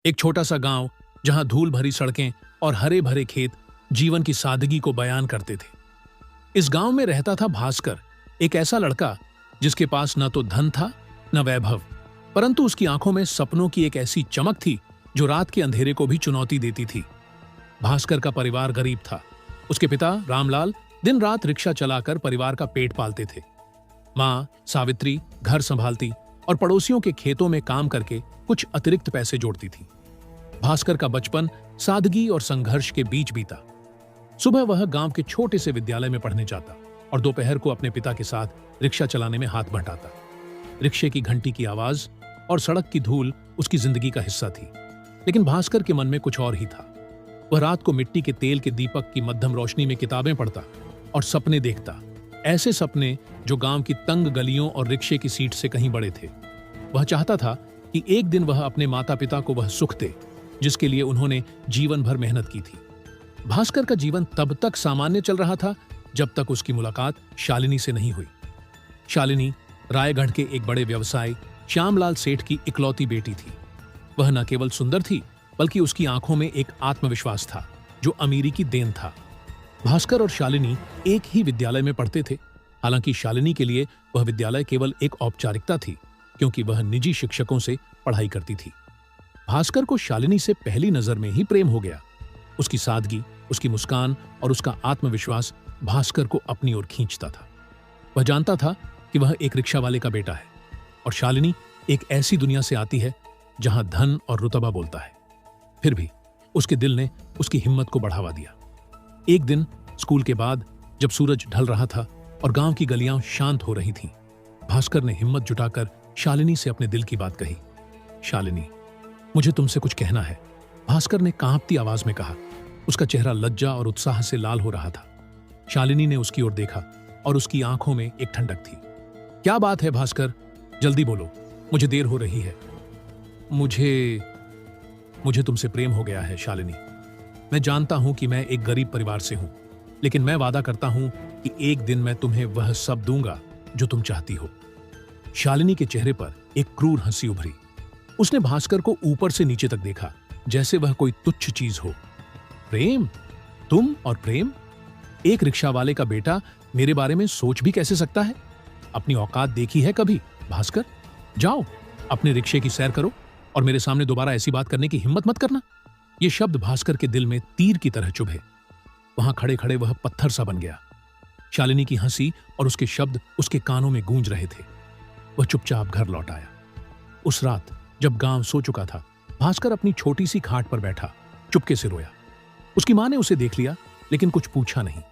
एक छोटा सा गांव जहां धूल भरी सड़कें और हरे भरे खेत जीवन की सादगी को बयान करते थे। इस गांव में रहता था भास्कर, एक ऐसा लड़का जिसके पास न तो धन था न वैभव, परंतु उसकी आंखों में सपनों की एक ऐसी चमक थी जो रात के अंधेरे को भी चुनौती देती थी। भास्कर का परिवार गरीब था। उसके पिता रामलाल दिन रात रिक्शा चलाकर परिवार का पेट पालते थे। मां सावित्री घर संभालती और पड़ोसियों के खेतों में काम करके कुछ अतिरिक्त पैसे जोड़ती थी। भास्कर का बचपन सादगी और संघर्ष के बीच बीता। सुबह वह गांव के छोटे से विद्यालय में पढ़ने जाता और दोपहर को अपने पिता के साथ रिक्शा चलाने में हाथ बंटाता। रिक्शे की घंटी की आवाज और सड़क की धूल उसकी जिंदगी का हिस्सा थी, लेकिन भास्कर के मन में कुछ और ही था। वह रात को मिट्टी के तेल के दीपक की मध्यम रोशनी में किताबें पढ़ता और सपने देखता, ऐसे सपने जो गांव की तंग गलियों और रिक्शे की सीट से कहीं बड़े थे। वह चाहता था कि एक दिन वह अपने माता पिता को वह सुख दे जिसके लिए उन्होंने जीवन भर मेहनत की थी। भास्कर का जीवन तब तक सामान्य चल रहा था जब तक उसकी मुलाकात शालिनी से नहीं हुई। शालिनी रायगढ़ के एक बड़े व्यवसायी श्यामलाल सेठ की इकलौती बेटी थी। वह न केवल सुंदर थी बल्कि उसकी आंखों में एक आत्मविश्वास था जो अमीरी की देन था। भास्कर और शालिनी एक ही विद्यालय में पढ़ते थे। हालांकि शालिनी के लिए वह विद्यालय केवल एक औपचारिकता थी, क्योंकि वह निजी शिक्षकों से पढ़ाई करती थी। भास्कर को शालिनी से पहली नजर में ही प्रेम हो गया। उसकी सादगी, उसकी मुस्कान और उसका आत्मविश्वास भास्कर को अपनी ओर खींचता था। वह जानता था कि वह एक रिक्शा वाले का बेटा है और शालिनी एक ऐसी दुनिया से आती है जहां धन और रुतबा बोलता है। फिर भी उसके दिल ने उसकी हिम्मत को बढ़ावा दिया। एक दिन स्कूल के बाद जब सूरज ढल रहा था और गांव की गलियां शांत हो रही थीं, भास्कर ने हिम्मत जुटाकर शालिनी से अपने दिल की बात कही। शालिनी, मुझे तुमसे कुछ कहना है, भास्कर ने कांपती आवाज में कहा। उसका चेहरा लज्जा और उत्साह से लाल हो रहा था। शालिनी ने उसकी ओर देखा और उसकी आंखों में एक ठंडक थी। क्या बात है भास्कर, जल्दी बोलो, मुझे देर हो रही है। मुझे तुमसे प्रेम हो गया है शालिनी। मैं जानता हूं कि मैं एक गरीब परिवार से हूं, लेकिन मैं वादा करता हूं कि एक दिन मैं तुम्हें वह सब दूंगा जो तुम चाहती हो। शालिनी के चेहरे पर एक क्रूर हंसी उभरी। उसने भास्कर को ऊपर से नीचे तक देखा, जैसे वह कोई तुच्छ चीज हो। प्रेम? तुम और प्रेम? एक रिक्शा वाले का बेटा मेरे बारे में सोच भी कैसे सकता है? अपनी औकात देखी है कभी भास्कर? जाओ अपने रिक्शे की सैर करो और मेरे सामने दोबारा ऐसी बात करने की हिम्मत मत करना। ये शब्द भास्कर के दिल में तीर की तरह चुभे। वहां खड़े खड़े वह पत्थर सा बन गया। शालिनी की हंसी और उसके शब्द उसके कानों में गूंज रहे थे। वह चुपचाप घर लौट आया। उस रात जब गांव सो चुका था, भास्कर अपनी छोटी सी खाट पर बैठा चुपके से रोया। उसकी मां ने उसे देख लिया, लेकिन कुछ पूछा नहीं।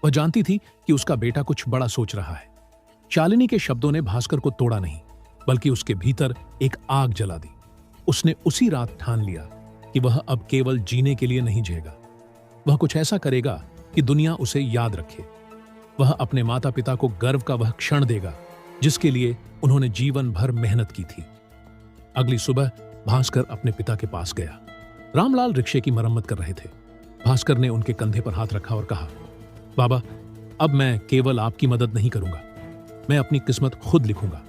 वह जानती थी कि उसका बेटा कुछ बड़ा सोच रहा है। शालिनी के शब्दों ने भास्कर को तोड़ा नहीं, बल्कि उसके भीतर एक आग जला दी। उसने उसी रात ठान लिया कि वह अब केवल जीने के लिए नहीं जिएगा। वह कुछ ऐसा करेगा कि दुनिया उसे याद रखे। वह अपने माता पिता को गर्व का वह क्षण देगा जिसके लिए उन्होंने जीवन भर मेहनत की थी। अगली सुबह भास्कर अपने पिता के पास गया। रामलाल रिक्शे की मरम्मत कर रहे थे। भास्कर ने उनके कंधे पर हाथ रखा और कहा, बाबा, अब मैं केवल आपकी मदद नहीं करूंगा, मैं अपनी किस्मत खुद लिखूंगा।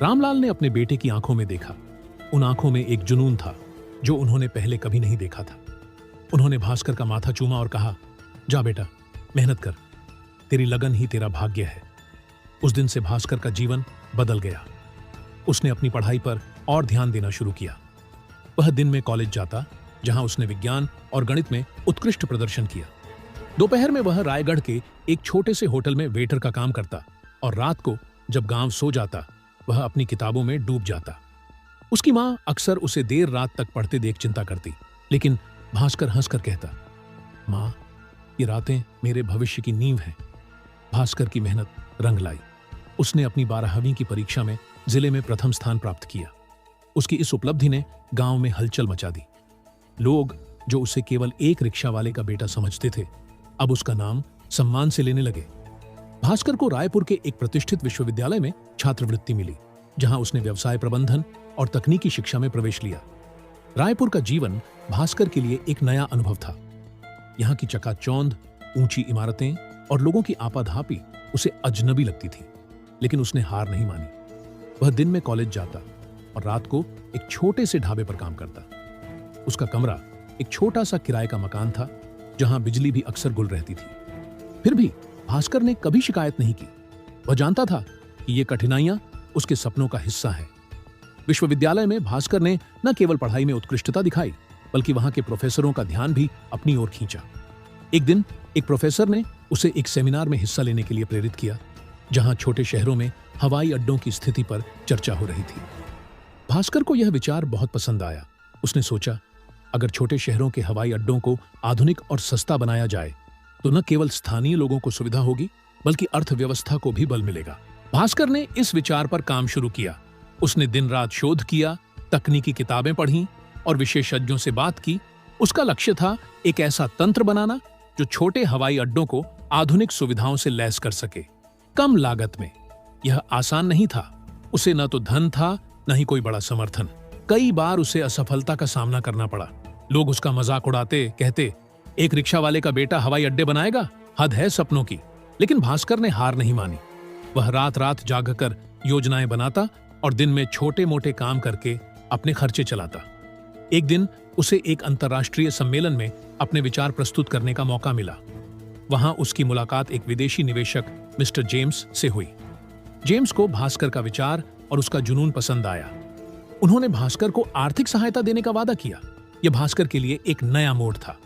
रामलाल ने अपने बेटे की आंखों में देखा। उन आंखों में एक जुनून था जो उन्होंने पहले कभी नहीं देखा था। उन्होंने भास्कर का माथा चूमा और कहा, जा बेटा, मेहनत कर, तेरी लगन ही तेरा भाग्य है। उस दिन से भास्कर का जीवन बदल गया। उसने अपनी पढ़ाई पर और ध्यान देना शुरू किया। वह दिन में कॉलेज जाता, जहां उसने विज्ञान और गणित में उत्कृष्ट प्रदर्शन किया। दोपहर में वह रायगढ़ के एक छोटे से होटल में वेटर का काम करता और रात को जब गांव सो जाता, वह अपनी किताबों में डूब जाता। उसकी मां अक्सर उसे देर रात तक पढ़ते देख चिंता करती, लेकिन भास्कर हंसकर कहता, मां, ये रातें मेरे भविष्य की नींव हैं। भास्कर की मेहनत रंग लाई। उसने अपनी 12वीं की परीक्षा में जिले में प्रथम स्थान प्राप्त किया। उसकी इस उपलब्धि ने गांव में हलचल मचा दी। लोग जो उसे केवल एक रिक्शा वाले का बेटा समझते थे, अब उसका नाम सम्मान से लेने लगे। भास्कर को रायपुर के एक प्रतिष्ठित विश्वविद्यालय में छात्रवृत्ति मिली, जहां उसने व्यवसाय प्रबंधन और तकनीकी शिक्षा में प्रवेश लिया। रायपुर का जीवन भास्कर के लिए एक नया अनुभव था। यहाँ की चकाचौंध, ऊंची इमारतें और लोगों की आपाधापी उसे अजनबी लगती थी, लेकिन उसने हार नहीं मानी। वह दिन में कॉलेज जाता और रात को एक छोटे से ढाबे पर काम करता। उसका कमरा एक छोटा सा किराए का मकान था, जहां बिजली भी अक्सर गुल रहती थी। फिर भी भास्कर ने कभी शिकायत नहीं की। वह जानता था कि ये कठिनाइयां उसके सपनों का हिस्सा है। विश्वविद्यालय में भास्कर ने न केवल पढ़ाई में उत्कृष्टता दिखाई, बल्कि वहां के प्रोफेसरों का ध्यान भी अपनी ओर खींचा। एक दिन एक प्रोफेसर ने उसे एक सेमिनार में हिस्सा लेने के लिए प्रेरित किया, जहां छोटे शहरों में हवाई अड्डों की स्थिति पर चर्चा हो रही थी। भास्कर को यह विचार बहुत पसंद आया। उसने सोचा, अगर छोटे शहरों के हवाई अड्डों को आधुनिक और सस्ता बनाया जाए तो न केवल स्थानीय लोगों को सुविधा होगी, बल्कि अर्थव्यवस्था को भी बल मिलेगा। भास्कर ने इस विचार पर काम शुरू किया। उसने दिन रात शोध किया, तकनीकी किताबें पढ़ीं और विशेषज्ञों से बात की। उसका लक्ष्य था एक ऐसा तंत्र बनाना जो छोटे हवाई अड्डों को आधुनिक सुविधाओं से लैस कर सके, कम लागत में। यह आसान नहीं था। उसे न तो धन था, न ही कोई बड़ा समर्थन। कई बार उसे असफलता का सामना करना पड़ा। लोग उसका मजाक उड़ाते, कहते, एक रिक्शा वाले का बेटा हवाई अड्डे बनाएगा, हद है सपनों की। लेकिन भास्कर ने हार नहीं मानी। वह रात रात जागकर योजनाएं बनाता और दिन में छोटे मोटे काम करके अपने खर्चे चलाता। एक दिन उसे एक अंतर्राष्ट्रीय सम्मेलन में अपने विचार प्रस्तुत करने का मौका मिला। वहां उसकी मुलाकात एक विदेशी निवेशक मिस्टर जेम्स से हुई। जेम्स को भास्कर का विचार और उसका जुनून पसंद आया। उन्होंने भास्कर को आर्थिक सहायता देने का वादा किया। यह भास्कर के लिए एक नया मोड़ था।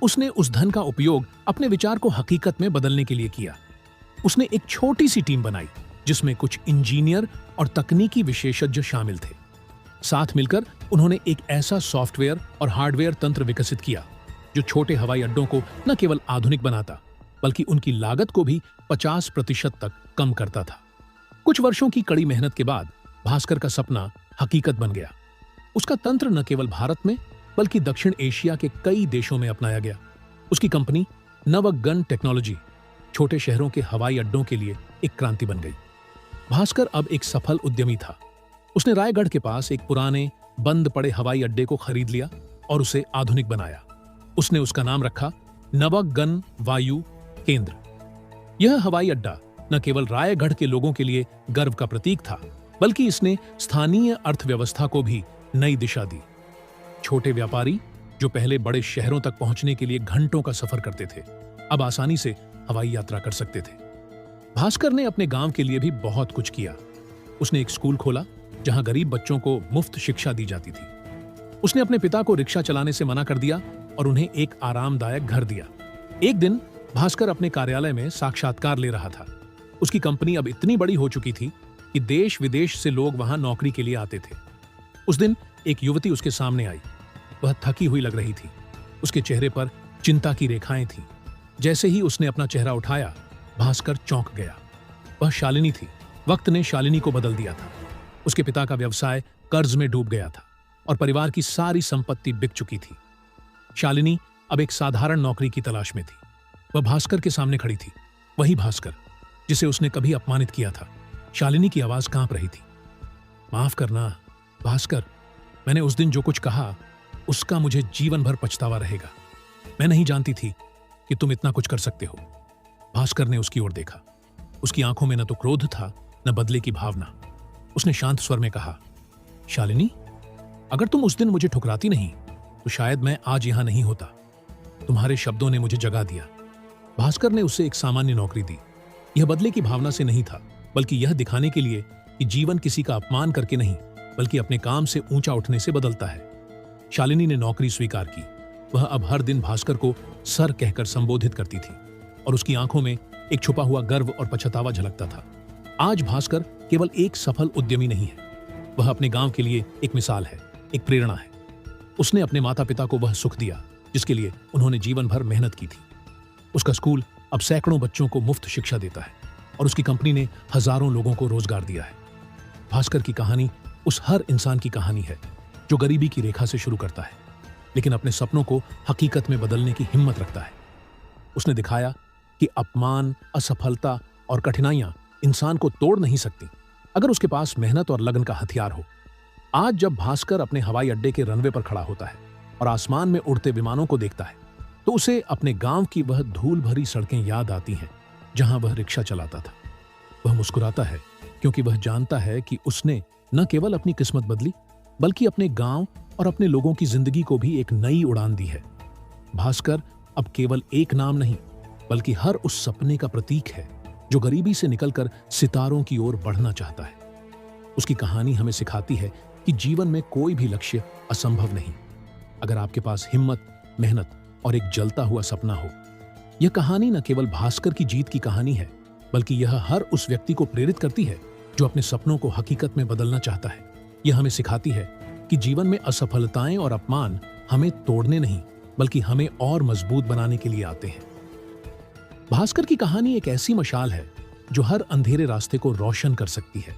उसने उस धन का उपयोग अपने विचार को हकीकत में बदलने के लिए किया। उसने एक छोटी सी टीम बनाई, जिसमें कुछ इंजीनियर और तकनीकी विशेषज्ञ शामिल थे। साथ मिलकर उन्होंने एक ऐसा सॉफ्टवेयर और हार्डवेयर तंत्र विकसित किया जो छोटे हवाई अड्डों को न केवल आधुनिक बनाता, बल्कि उनकी लागत को भी 50% तक कम करता था। कुछ वर्षों की कड़ी मेहनत के बाद भास्कर का सपना हकीकत बन गया। उसका तंत्र न केवल भारत में, बल्कि दक्षिण एशिया के कई देशों में अपनाया गया। उसकी कंपनी नवगन टेक्नोलॉजी छोटे शहरों के हवाई अड्डों के लिए एक क्रांति बन गई। भास्कर अब एक सफल उद्यमी था। उसने रायगढ़ के पास एक पुराने बंद पड़े हवाई अड्डे को खरीद लिया और उसे आधुनिक बनाया। उसने उसका नाम रखा नवगन वायु केंद्र। यह हवाई अड्डा न केवल रायगढ़ के लोगों के लिए गर्व का प्रतीक था, बल्कि इसने स्थानीय अर्थव्यवस्था को भी नई दिशा दी। छोटे व्यापारी जो पहले बड़े शहरों तक पहुंचने के लिए घंटों का सफर करते थे, अब आसानी से हवाई यात्रा कर सकते थे। भास्कर ने अपने गांव के लिए भी बहुत कुछ किया। उसने एक स्कूल खोला जहां गरीब बच्चों को मुफ्त शिक्षा दी जाती थी। उसने अपने पिता को रिक्शा चलाने से मना कर दिया और उन्हें एक आरामदायक घर दिया। एक दिन भास्कर अपने कार्यालय में साक्षात्कार ले रहा था। उसकी कंपनी अब इतनी बड़ी हो चुकी थी कि देश विदेश से लोग वहां नौकरी के लिए आते थे। उस दिन एक युवती उसके सामने आई। वह थकी हुई लग रही थी। उसके चेहरे पर चिंता की रेखाएं थीं। जैसे ही उसने अपना चेहरा उठाया, भास्कर चौंक गया। वह शालिनी थी। वक्त ने शालिनी को बदल दिया था। उसके पिता का व्यवसाय कर्ज में डूब गया था और परिवार की सारी संपत्ति बिक चुकी थी। शालिनी अब एक साधारण नौकरी की तलाश में थी। वह भास्कर के सामने खड़ी थी, वही भास्कर जिसे उसने कभी अपमानित किया था। शालिनी की आवाज कांप रही थी। माफ करना भास्कर, मैंने उस दिन जो कुछ कहा उसका मुझे जीवन भर पछतावा रहेगा। मैं नहीं जानती थी कि तुम इतना कुछ कर सकते हो। भास्कर ने उसकी ओर देखा। उसकी आंखों में न तो क्रोध था, न बदले की भावना। उसने शांत स्वर में कहा, शालिनी, अगर तुम उस दिन मुझे ठुकराती नहीं तो शायद मैं आज यहां नहीं होता। तुम्हारे शब्दों ने मुझे जगा दिया। भास्कर ने उसे एक सामान्य नौकरी दी। यह बदले की भावना से नहीं था, बल्कि यह दिखाने के लिए कि जीवन किसी का अपमान करके नहीं, बल्कि अपने काम से ऊंचा उठने से बदलता है। शालिनी ने नौकरी स्वीकार की। वह अब हर दिन भास्कर को सर कहकर संबोधित करती थी और उसकी आंखों में एक छुपा हुआ गर्व और पछतावा झलकता था। आज भास्कर केवल एक सफल उद्यमी नहीं है, वह अपने गांव के लिए एक मिसाल है, एक प्रेरणा है। उसने अपने माता पिता को वह सुख दिया जिसके लिए उन्होंने जीवन भर मेहनत की थी। उसका स्कूल अब सैकड़ों बच्चों को मुफ्त शिक्षा देता है और उसकी कंपनी ने हजारों लोगों को रोजगार दिया है। भास्कर की कहानी उस हर इंसान की कहानी है जो गरीबी की रेखा से शुरू करता है, लेकिन अपने सपनों को हकीकत में बदलने की हिम्मत रखता है। उसने दिखाया कि अपमान, असफलता और कठिनाइयां इंसान को तोड़ नहीं सकती अगर उसके पास मेहनत और लगन का हथियार हो। आज जब भास्कर अपने हवाई अड्डे के रनवे पर खड़ा होता है और आसमान में उड़ते विमानों को देखता है, तो उसे अपने गांव की वह धूल भरी सड़कें याद आती हैं जहां वह रिक्शा चलाता था। वह मुस्कुराता है क्योंकि वह जानता है कि उसने न केवल अपनी किस्मत बदली, बल्कि अपने गांव और अपने लोगों की जिंदगी को भी एक नई उड़ान दी है। भास्कर अब केवल एक नाम नहीं, बल्कि हर उस सपने का प्रतीक है जो गरीबी से निकलकर सितारों की ओर बढ़ना चाहता है। उसकी कहानी हमें सिखाती है कि जीवन में कोई भी लक्ष्य असंभव नहीं, अगर आपके पास हिम्मत, मेहनत और एक जलता हुआ सपना हो। यह कहानी न केवल भास्कर की जीत की कहानी है, बल्कि यह हर उस व्यक्ति को प्रेरित करती है जो अपने सपनों को हकीकत में बदलना चाहता है। यह हमें सिखाती है कि जीवन में असफलताएं और अपमान हमें तोड़ने नहीं, बल्कि हमें और मजबूत बनाने के लिए आते हैं। भास्कर की कहानी एक ऐसी मशाल है जो हर अंधेरे रास्ते को रोशन कर सकती है।